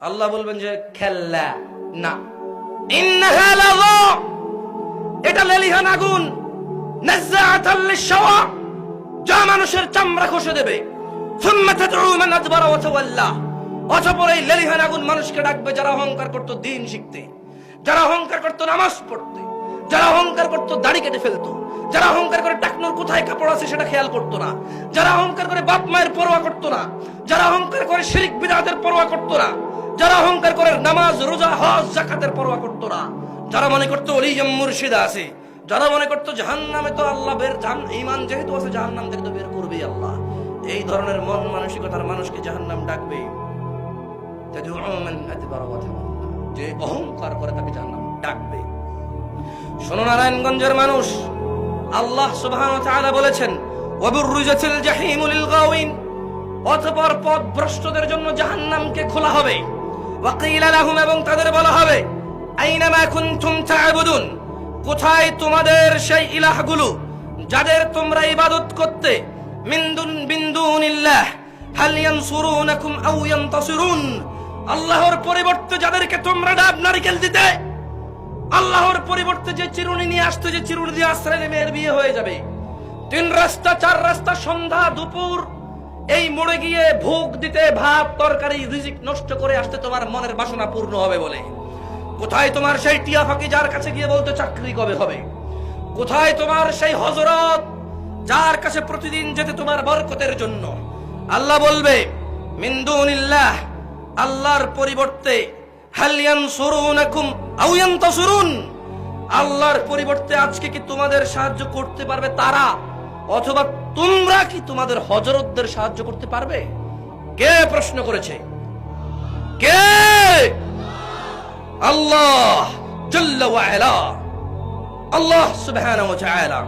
আল্লাহ বলবেন যে খেল্লা না, ইন্নাহা লাযা, এটা লেলিহান আগুন, নাযাআতাল লিশওয়া, যা মানুষের চামড়া খসে দেবে। সুম্মা তাদউ মান আদবারা ওয়া তাওয়াল্লা, অতঃপর এই লেলিহান আগুন মানুষকে ডাকবে যারা অহংকার করত দ্বীন শিখতে, যারা অহংকার করত নামাজ পড়তে, যারা অহংকার করত দাড়ি কেটে ফেলতো, যারা অহংকার করে টাকনোর কোথায় কাপড় আছে সেটা খেয়াল করতো না, যারা অহংকার করে বাপ মায়ের পরোয়া করতো না, যারা অহংকার করে শিরক বিদআতের পরোয়া করতো না, যারা অহংকার করে নামাজ রোজা হজ যাকাতের পরোয়া করতো না, যারা মনে করতো ওলিয়াম মুর্শিদা আছে, যারা মনে করতো জাহান্নামে তো আল্লাহ ঈমান যেহেতু আছে জাহান্নাম থেকে তো বের করবেই আল্লাহ, এই ধরনের মন মানসিকতার মানুষকে জাহান্নাম ডাকবে। যে অহংকার করে তাকে জাহান্নাম ডাকবে। শোনো নারায়ণগঞ্জের মানুষ, আল্লাহ সুবহানাহু ওয়া তাআলা বলেছেন ওয়াবুররিজাতিল জাহিমু লিল গাওয়িন, অতঃপর পথভ্রষ্টদের জন্য জাহান্নামকে খোলা হবে। ওয়াকিলা লাহুম, এবং তাদের বলা হবে আইনামা কুনতুম তা'বুদুন, কোথায় তোমাদের সেই ইলাহগুলো যাদের তোমরা ইবাদত করতে, মিন দুনিল্লাহ হাল ইয়ানসুরুনাকুম আও ইয়ানতাসিরুন, আল্লাহর পরিবর্তে যাদেরকে তোমরা ডাব নারকেল দিতে, আল্লাহর পরিবর্তে যে চিরুনি নিয়ে আসতে, যে চিরুনি দিয়ে আশ্রয় মেয়ের বিয়ে হয়ে যাবে, 3 রাস্তা 4 রাস্তা সন্ধ্যা দুপুর এই মোড়ে গিয়ে ভোগ দিতে, ভাত তরকারি রিজিক নষ্ট করে আসতে তোমার মনের বাসনা পূর্ণ হবে বলে, কোথায় তোমার সেই টিয়া ফাঁকি যার কাছে গিয়ে বলতে চাকরি কবে হবে, কোথায় তোমার সেই হযরত যার কাছে প্রতিদিন যেতে তোমার বরকতের জন্য। আল্লাহ বলবে মিন দুনিল্লাহ, আল্লাহর পরিবর্তে, হাল ইয়ানসুরুনাকুম আও ইয়ানতাসিরুন, আল্লাহর পরিবর্তে আজকে কি তোমাদের সাহায্য করতে পারবে তারা, অথবা তোমরা কি তোমাদের হযরতদের সাহায্য করতে পারবে? কে প্রশ্ন করেছে? কে? আল্লাহ জাল্লা ওয়া আলা, আল্লাহ সুবহানাহু ওয়া তাআলা।